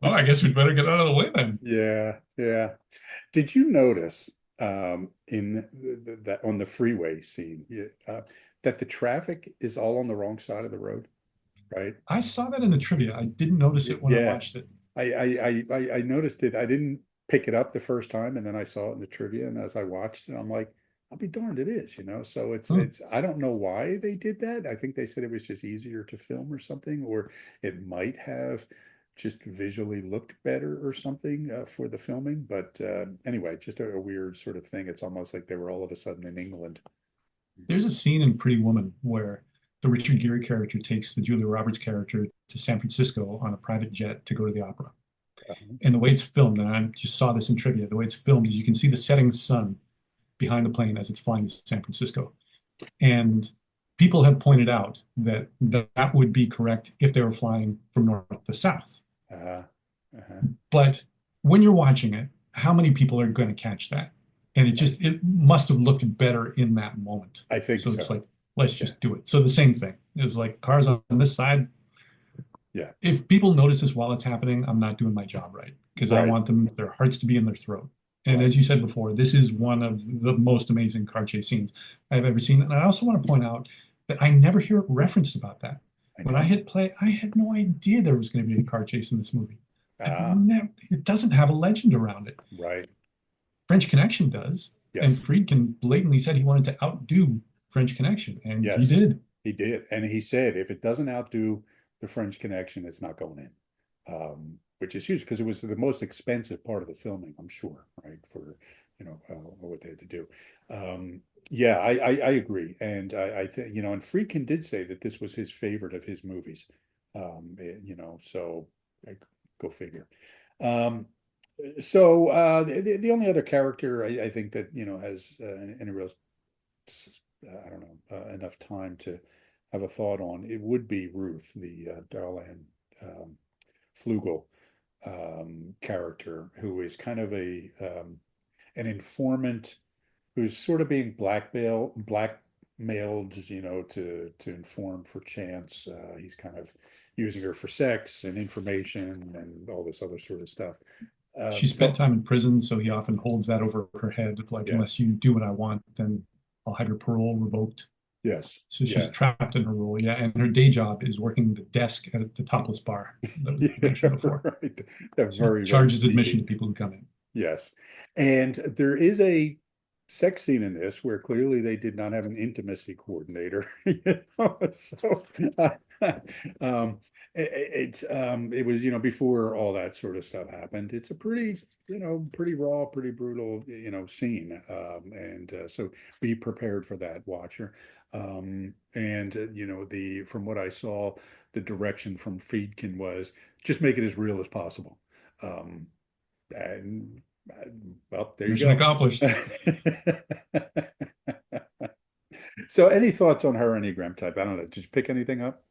well, I guess we'd better get out of the way then. Yeah, yeah. Did you notice in that on the freeway scene that the traffic is all on the wrong side of the road, right? I saw that in the trivia. I didn't notice it when I Yeah, watched it. I noticed it. I didn't pick it up the first time, and then I saw it in the trivia, and as I watched it, I'm like, I'll be darned, it is. So Hmm. it's I don't know why they did that. I think they said it was just easier to film or something, or it might have just visually looked better or something for the filming. But anyway, just a weird sort of thing. It's almost like they were all of a sudden in England. There's a scene in Pretty Woman where the Richard Gere character takes the Julia Roberts character to San Francisco on a private jet to go to the opera. Uh-huh. And the way it's filmed, and I just saw this in trivia, the way it's filmed is you can see the setting sun behind the plane as it's flying to San Francisco. And people have pointed out that that would be correct if they were flying from north to south. Uh-huh. Uh-huh. But when you're watching it, how many people are going to catch that? And Right. it must have looked better in that moment. I think So it's so. like, let's Yeah. just do it. So the same thing is like cars on this side. Yeah. If people notice this while it's happening, I'm not doing my job right because I Right. want their hearts to be in their throat. And Right. as you said before, this is one of the most amazing car chase scenes I've ever seen. And I also want to point out that I never hear it referenced about that. I When I know. hit play, I had no idea there was going to be a car chase in this movie. Ah, It doesn't have a legend around it. right. French Connection does. And Yes. Friedkin blatantly said he wanted to outdo French Connection, and he Yes. did. He did. And he said if it doesn't outdo the French Connection, it's not going in. Which is huge because it was the most expensive part of the filming, I'm sure, right? For, what they had to do. Yeah, I agree. And I think, and Friedkin did say that this was his favorite of his movies. So go figure. Um, the only other character I think that, has any real I don't know, enough time to have a thought on, it would be Ruth, the Darlene Flugel character, who is kind of an informant who's sort of being blackmailed, to inform for Chance. He's kind of using her for sex and information and all this other sort of stuff. She spent So time in prison, so he often holds that over her head of like, yeah, unless you do what I want, then I'll have your parole revoked. yes, So she's yeah. trapped in her role. Yeah. And her day job is working the desk at the topless bar that was Yeah, mentioned before. right. They're She very, very charges admission seedy. to people who come in. Yes. And there is a sex scene in this where clearly they did not have an intimacy coordinator. So um, it was, before all that sort of stuff happened. It's a pretty, pretty raw, pretty brutal, scene. And so be prepared for that, watcher. And and the from what I saw, the direction from Friedkin was just make it as real as possible. Um, and well, there you Mission go. accomplished. So, any thoughts on her Enneagram type? I don't know. Did you pick anything up?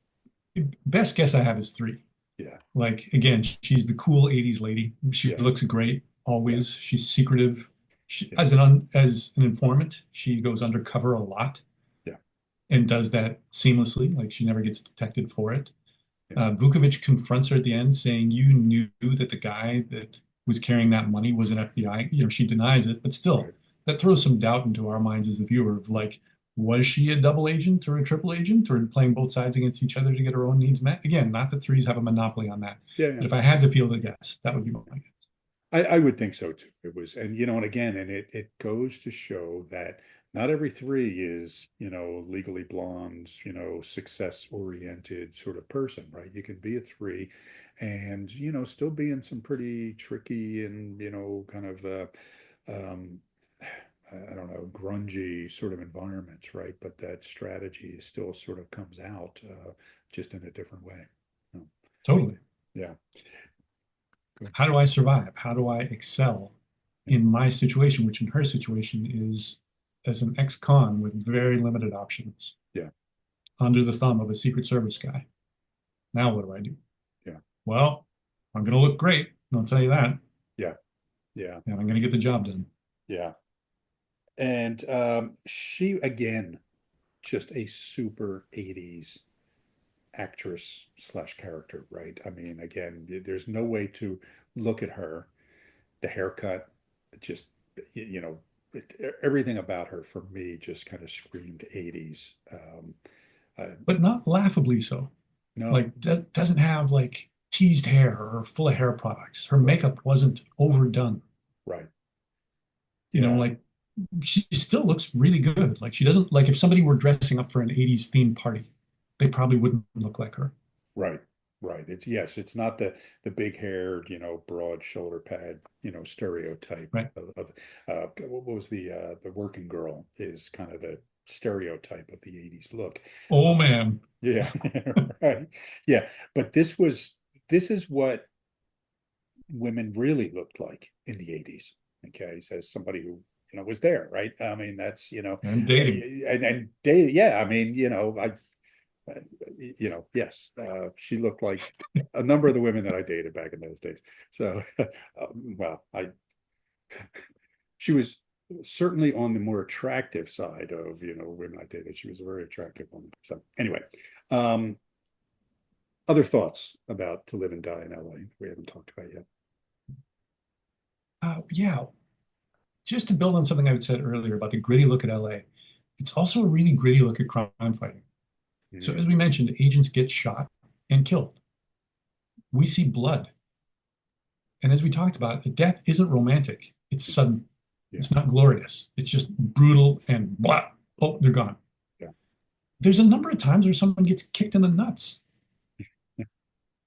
Best guess I have is three. Yeah, Like again, she's the cool 80s lady. She yeah, looks great yeah, always. She's secretive. yeah, As an informant, she goes undercover a lot yeah, and does that seamlessly. Like she never gets detected for it. yeah, Vukovic confronts her at the end, saying, "You knew that the guy that was carrying that money was an FBI." She denies it, but still, right. that throws some doubt into our minds as the viewer of like, was she a double agent or a triple agent or playing both sides against each other to get her own needs met? Again, not that threes have a monopoly on that, Yeah, yeah. but if I had to field a guess, that would be my guess. I would think so too. It was, and again, and it goes to show that not every three is, legally blonde, success oriented sort of person, right? You can be a three and, still be in some pretty tricky and, kind of, um, I don't know, grungy sort of environments, right? But that strategy still sort of comes out, just in a different way. Oh, Totally. yeah, good. How do I survive? How do I excel Yeah, in my situation, which in her situation is as an ex-con with very limited options, yeah, under the thumb of a Secret Service guy? Now what do I do? yeah, Well, I'm going to look great. I'll tell you that. yeah, yeah, And I'm going to get the job done. yeah. And she again, just a super 80s actress slash character, right? I mean, again, there's no way to look at her. The haircut, just you know, everything about her for me just kind of screamed 80s. Uh, But not laughably so. no, Like, doesn't have like teased hair or full of hair products. Her right, makeup wasn't overdone. right, You know, yeah, like she still looks really good. Like, she doesn't, like, if somebody were dressing up for an 80s themed party, they probably wouldn't look like her. right, right. It's yes, it's not the big haired, broad shoulder pad, stereotype Right. of what was the working girl is kind of the stereotype of the 80s look. Oh, Uh, man. yeah, right. Yeah, but this is what women really looked like in the 80s. Okay, says somebody who was there, right? I mean, that's And dating. and they, yeah, I mean, yes, she looked like a number of the women that I dated back in those days. So, well, she was certainly on the more attractive side of, women I dated. She was a very attractive woman. So, anyway, um, other thoughts about To Live and Die in LA we haven't talked about yet. Yeah, just to build on something I had said earlier about the gritty look at LA, it's also a really gritty look at crime fighting. So, as Mm, we mentioned, agents get shot and killed. We see blood. And as we talked about, death isn't romantic, it's sudden. yeah, It's not glorious. It's just brutal and blah. Oh, they're gone. yeah. There's a number of times where someone gets kicked in the nuts.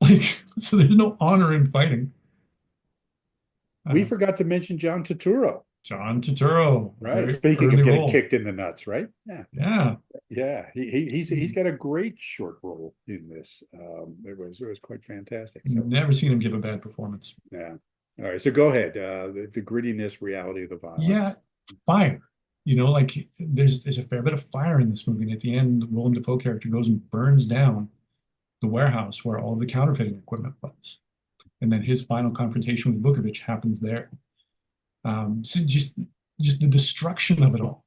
Like, so there's no honor in fighting. We Uh, forgot to mention John Turturro, John Turturro, right? very Speaking of early getting role. kicked in the nuts, right? Yeah, Yeah. yeah. He's got a great short role in this. It was quite fantastic. So Never seen him give a bad performance. yeah. All right. So go ahead. The grittiness, reality of the Yeah, violence. fire. Like there's a fair bit of fire in this movie. And at the end, the Willem Dafoe character goes and burns down the warehouse where all the counterfeiting equipment was. And then his final confrontation with Vukovic happens there. So just the destruction of it all.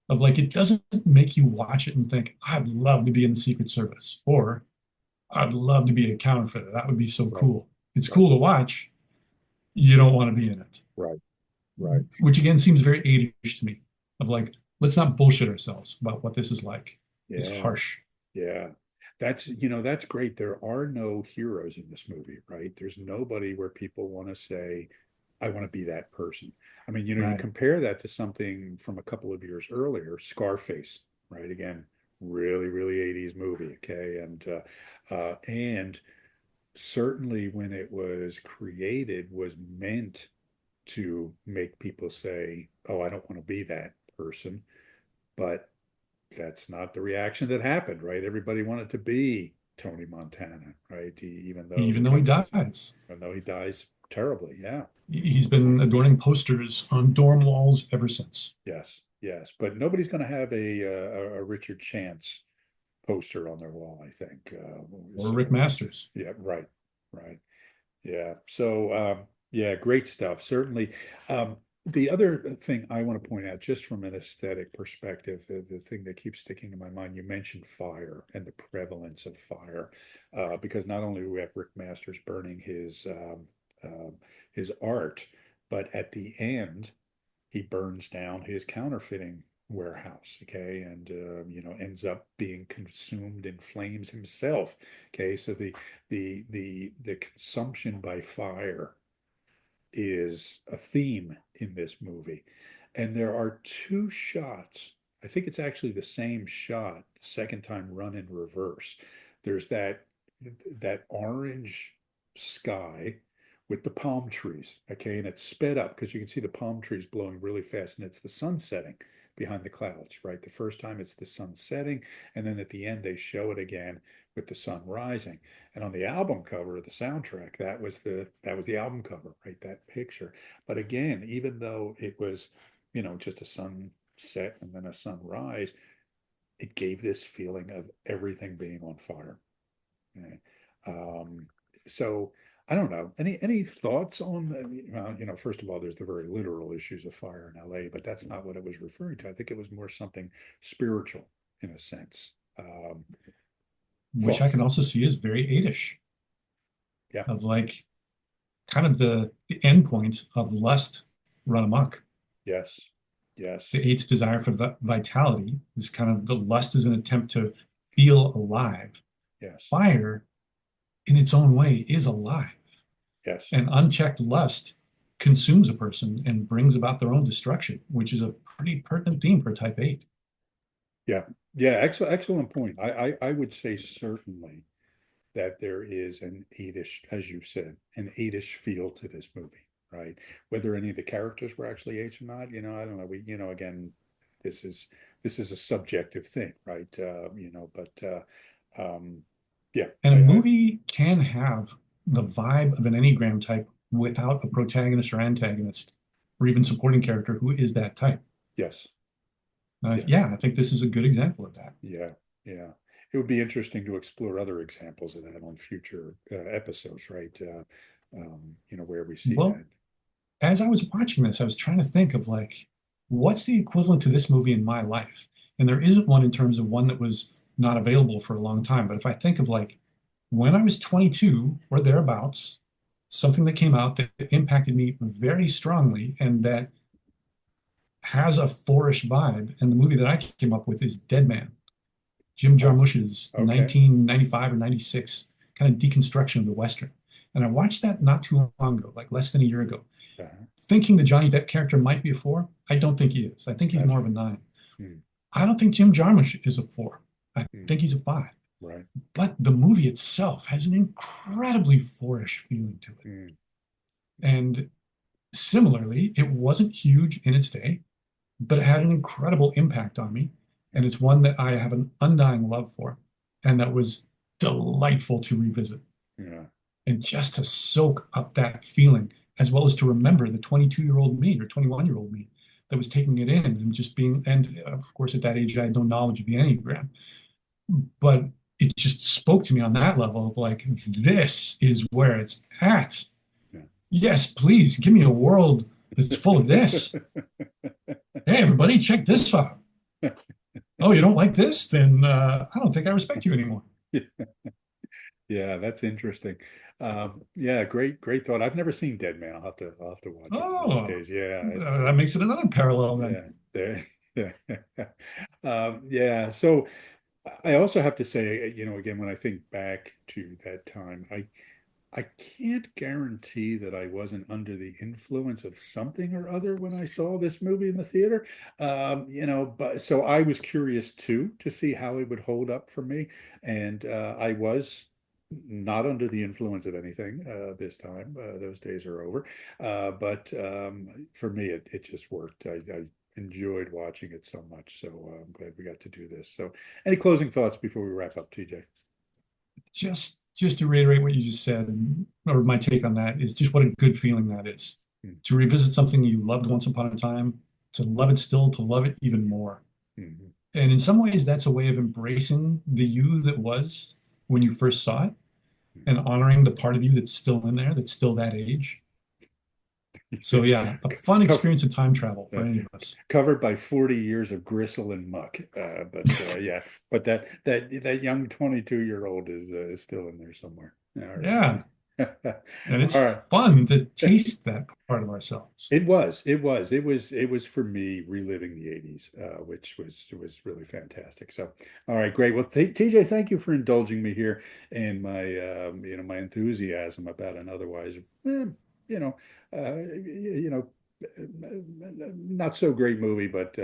Of like it doesn't make you watch it and think, I'd love to be in the Secret Service, or I'd love to be a counterfeiter. That would be so Right. cool. It's Right. cool to watch. You don't want to be in it. Right. Right. Which again seems very 80ish to me. Of like, let's not bullshit ourselves about what this is like. It's Yeah. harsh. Yeah. That's great. There are no heroes in this movie, right? There's nobody where people want to say, I want to be that person. I mean, you Right. compare that to something from a couple of years earlier, Scarface, right? Again, really, really 80s movie. Okay. And certainly when it was created was meant to make people say, oh, I don't want to be that person. But that's not the reaction that happened, right? Everybody wanted to be Tony Montana, right? Even though the even though he punch was, dies. even though he dies terribly. Yeah. He's been adorning posters on dorm walls ever since. Yes. Yes. But nobody's going to have a Richard Chance poster on their wall, I think. Or Rick So, Masters. yeah, right. Right. Yeah. So, yeah, great stuff. Certainly. Um, the other thing I want to point out, just from an aesthetic perspective, the thing that keeps sticking in my mind, you mentioned fire and the prevalence of fire, because not only do we have Rick Masters burning his art, but at the end, he burns down his counterfeiting warehouse, okay, and ends up being consumed in flames himself. Okay, so the consumption by fire is a theme in this movie. And there are two shots. I think it's actually the same shot, the second time run in reverse. There's that orange sky with the palm trees, okay, and it's sped up because you can see the palm trees blowing really fast, and it's the sun setting behind the clouds, right? The first time it's the sun setting, and then at the end they show it again with the sun rising. And on the album cover of the soundtrack, that was the album cover, right? That picture. But again, even though it was, just a sunset and then a sunrise, it gave this feeling of everything being on fire. Okay? Um, so I don't know. Any thoughts on, first of all, there's the very literal issues of fire in LA, but that's not what it was referring to. I think it was more something spiritual in a sense. Which I Thoughts? can also see as very eightish, Yeah. of like kind of the end point of lust run amok. Yes. Yes. The eight's desire for vitality is kind of the lust is an attempt to feel alive. Yes. Fire, in its own way, is alive. Yes. And unchecked lust consumes a person and brings about their own destruction, which is a pretty pertinent theme for type 8. Yeah. Yeah. Excellent point. I would say certainly that there is an eightish, as you've said, an eightish feel to this movie, right? Whether any of the characters were actually eights or not, I don't know. Again, this is this is a subjective thing, right? Yeah, And a I movie can have the vibe of an Enneagram type without a protagonist or antagonist, or even supporting character who is that type. yes, yes, Yeah, I think this is a good example of that. yeah, yeah. It would be interesting to explore other examples of that on future episodes, right? Where we see Well, that. as I was watching this, I was trying to think of like, what's the equivalent to this movie in my life? And there isn't one in terms of one that was not available for a long time. But if I think of like when I was 22 or thereabouts, something that came out that impacted me very strongly and that has a fourish vibe. And the movie that I came up with is Dead Man, Jim Oh, Jarmusch's okay. 1995 or 96 kind of deconstruction of the Western. And I watched that not too long ago, like less than a year ago, Uh-huh. thinking the Johnny Depp character might be a four. I don't think he is. I think he's more Gotcha. of a nine. Hmm. I don't think Jim Jarmusch is a four. I Hmm. think he's a five. Right. But the movie itself has an incredibly fourish feeling to it. Hmm. And similarly, it wasn't huge in its day, but it had an incredible impact on me. And Hmm. it's one that I have an undying love for. And that was delightful to revisit Yeah. and just to soak up that feeling, as well as to remember the 22-year-old me or 21-year-old me that was taking it in and just being, and of course, at that age, I had no knowledge of the Enneagram, but it just spoke to me on that level of like, this is where it's at. Yeah. Yes, please give me a world that's full of this. Hey, everybody, check this out. Oh, you don't like this? Then I don't think I respect you anymore. Yeah, that's interesting. Yeah, great thought. I've never seen Dead Man. I'll have to watch it one of these Oh, days. Yeah, that makes it another parallel then. yeah, there. Yeah. Yeah. So I also have to say, again, when I think back to that time, I can't guarantee that I wasn't under the influence of something or other when I saw this movie in the theater. But so I was curious too to see how it would hold up for me. And I was not under the influence of anything this time. Those days are over. But for me, it just worked. I enjoyed watching it so much. So I'm glad we got to do this. So any closing thoughts before we wrap up, TJ? Just to reiterate what you just said, or my take on that is just what a good feeling that is. Mm-hmm. To revisit something you loved once upon a time, to love it still, to love it even more. Mm-hmm. And in some ways, that's a way of embracing the you that was when you first saw it and honoring the part of you that's still in there, that's still that age. So yeah, a fun Co- experience of time travel for uh, any of us. Covered by 40 years of gristle and muck. But yeah, but that young 22-year-old is still in there somewhere. All Yeah. right. And it's All right. fun to taste that part of ourselves. It was for me reliving the 80s, which was really fantastic. So, all right, great. Well, TJ, thank you for indulging me here and my enthusiasm about an otherwise, you know, not so great movie, but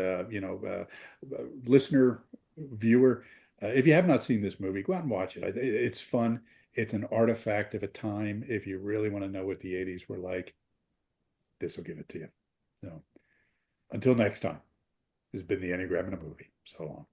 listener, viewer, if you have not seen this movie, go out and watch it. It's fun. It's an artifact of a time. If you really want to know what the 80s were like, this will give it to you. So until next time, this has been the Enneagram in a movie. So long.